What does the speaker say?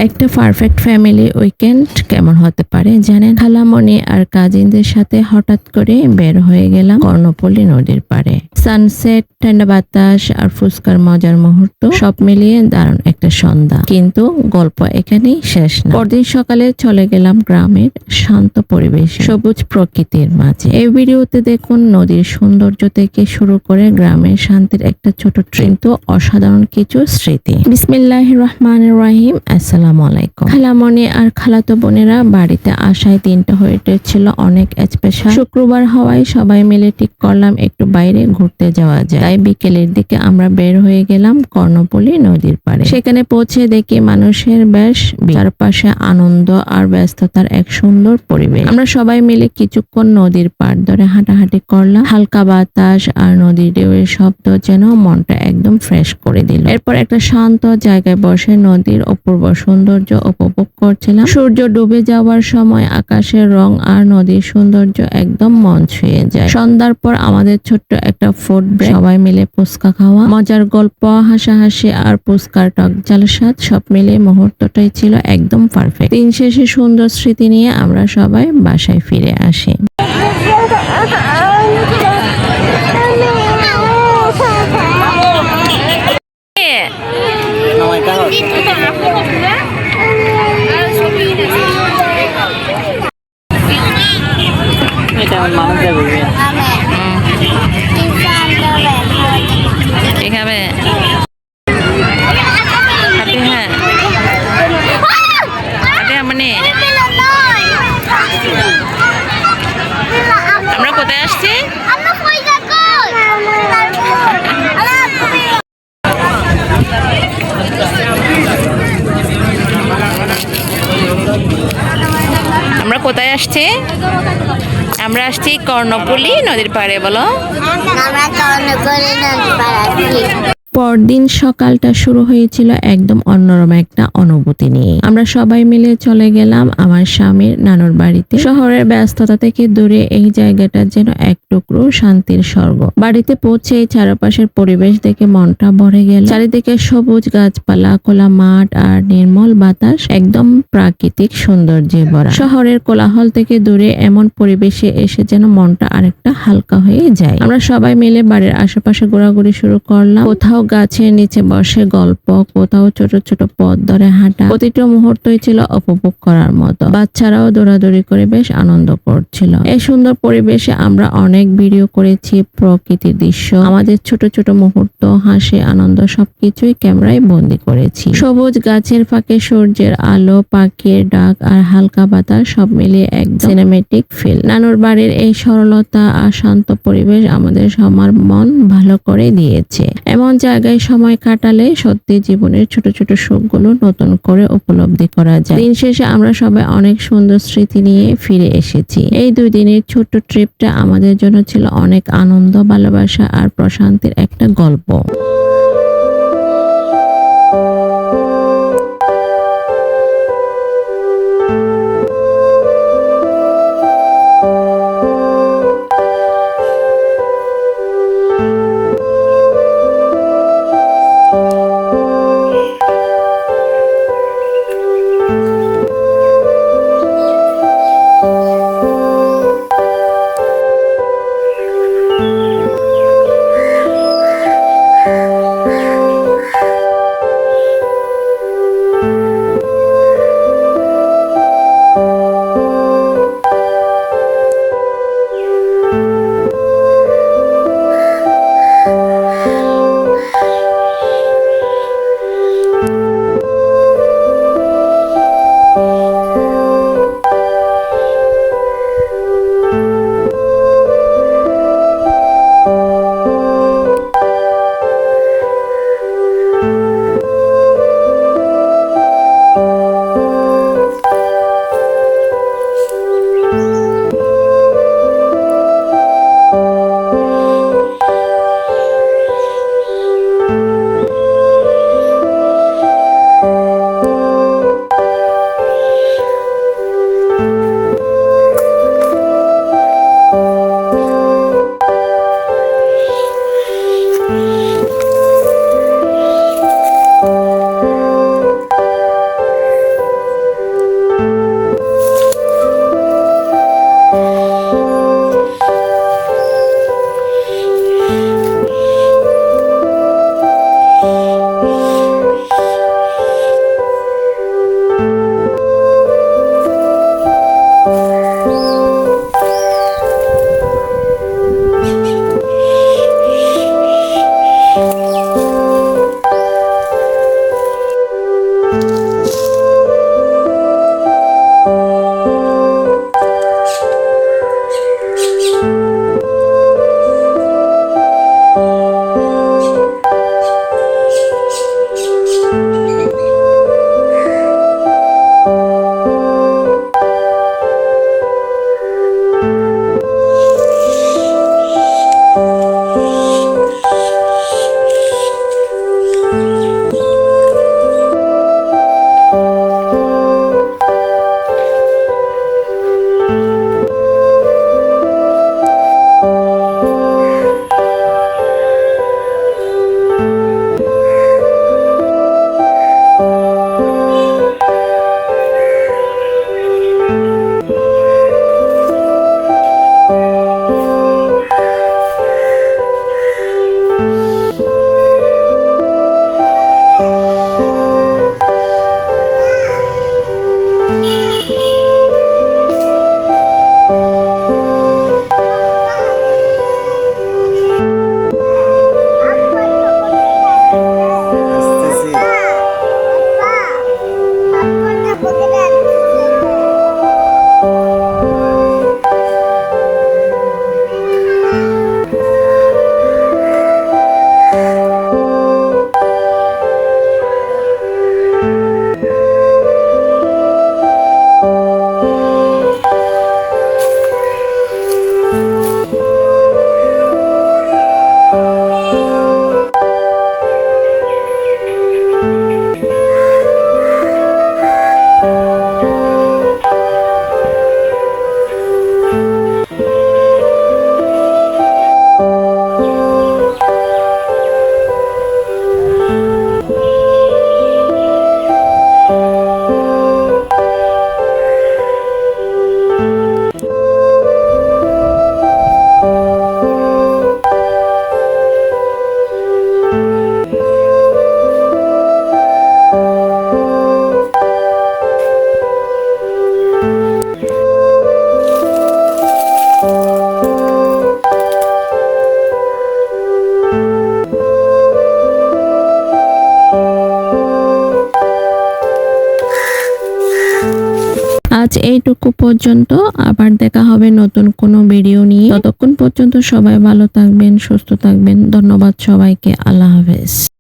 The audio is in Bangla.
একটা পারফেক্ট ফ্যামিলি উইকেন্ড কেমন হতে পারে জানেন? খালামণি আর কাজিনদের সাথে হঠাৎ করে বের হয়ে গেলাম কর্ণপল্লী নদীর পাড়ে। সানসেট, ঠান্ডা বাতাস আর ফুচকার মজার মুহূর্ত সব মিলিয়ে দারুণ একটা সন্ধ্যা। কিন্তু গল্প এখানেই শেষ না। পরদিন সকালে চলে গেলাম গ্রামের শান্ত পরিবেশ, সবুজ প্রকৃতির মাঝে। এই ভিডিওতে দেখুন নদীর সৌন্দর্য থেকে শুরু করে গ্রামের শান্তির একটা ছোট কিন্তু অসাধারণ কিছু স্মৃতি। বিসমিল্লাহির রহমানির রহিম। আসসালামু আলাইকুম। খালামণি আর খালাতো বোনেরা বাড়িতে আসায় দিনটা হয়ে উঠেছিল অনেক স্পেশাল। শুক্রবার হওয়ায় সবাই মিলে ঠিক করলাম একটু বাইরে ঘুরতে যাওয়া যায়। তাই বিকেলের দিকে আমরা বের হয়ে গেলাম কর্ণপল্লী নদীর পাড়ে। সেখানে পৌঁছে দেখি মানুষের বেশ চারপাশে আনন্দ আর ব্যস্ততার এক সুন্দর পরিবেশ। আমরা সবাই মিলে কিছুক্ষণ নদীর পাড় ধরে হাঁটাহাঁটি করলাম। হালকা বাতাস আর নদীর ঢেউয়ের শব্দ যেন মনটা একদম ফ্রেশ করে দিল। এরপর একটা শান্ত জায়গায় বসে নদীর অপূর্ব সৌন্দর্য উপভোগ করছিলাম। সূর্য ডুবে যাওয়ার সময় আকাশের রং আর নদীর সৌন্দর্য একদম মন ছুঁয়ে যায়। সন্ধ্যার পর আমাদের ছোট্ট একটা ফুড ব্রেক। সবাই মিলে ফুচকা খাওয়া, মজার গল্প, হাসাহাসি আর ফুচকার টক ঝাল স্বাদ সব মিলে মুহূর্তটাই ছিল একদম পারফেক্ট। দিন শেষে সুন্দর স্মৃতি নিয়ে আমরা সবাই বাসায় ফিরে আসি। খাবে হ্যাঁ মানে আমরা কোথায় আসছি? আমরা কোথায় আসছি? আমরা আসছি কর্ণপল্লী নদীর পাড়ে। বলো। পরদিন সকালটা শুরু হয়েছিল একদম অন্যরকম একটা অনুভূতি নিয়ে। আমরা সবাই মিলে চলে গেলাম আমার স্বামীর নানুর বাড়িতে। শহরের ব্যস্ততা থেকে দূরে এই জায়গাটা যেন এক টুকরো শান্তির স্বর্গ। বাড়িতে পৌঁছে চারপাশের পরিবেশ দেখে মনটা ভরে গেল। চারিদিকে সবুজ গাছপালা, খোলা মাঠ আর নির্মল বাতাস, একদম প্রাকৃতিক সৌন্দর্যে ভরা। শহরের কোলাহল থেকে দূরে এমন পরিবেশে এসে যেন মনটা আরেকটা হালকা হয়ে যায়। আমরা সবাই মিলে বাড়ির আশেপাশে ঘোরাঘুরি শুরু করলাম। কোথাও গাছের নিচে বসে গল্প, কোথাও ছোট ছোট পথ ধরে হাঁটা। প্রতিটা মুহূর্তই ছিল উপভোগ করার মতো। বাচ্চারাও দৌড়াদৌড়ি করে বেশ আনন্দ করছিল। এই সুন্দর পরিবেশে আমরা অনেক ভিডিও করেছি। প্রকৃতির দৃশ্য, আমাদের ছোট ছোট মুহূর্ত, হাসি, আনন্দ সবকিছুই ক্যামেরায় বন্দি করেছি। সবুজ গাছের ফাঁকে সূর্যের আলো, পাখির ডাক আর হালকা বাতাস সব মিলিয়ে এক সিনেমেটিক ফিল। নানুর বাড়ির এই সরলতা আর শান্ত পরিবেশ আমাদের সবার মন ভালো করে দিয়েছে। এমন জায়গায় সময় কাটালে সত্যি জীবনের ছোট ছোট সুখগুলো নতুন করে উপলব্ধি করা যায়। দিন শেষে আমরা সবাই অনেক সুন্দর স্মৃতি নিয়ে ফিরে এসেছি। এই 2 দিনের ছোট্ট ট্রিপটা আমাদের জন্য ছিল অনেক আনন্দ, ভালোবাসা আর প্রশান্তির একটা গল্প। এইটুকু পর্যন্ত, আবার দেখা হবে নতুন কোনো ভিডিও নিয়ে। ততক্ষণ পর্যন্ত সবাই ভালো থাকবেন, সুস্থ থাকবেন। ধন্যবাদ সবাইকে। আল্লাহ হাফেজ।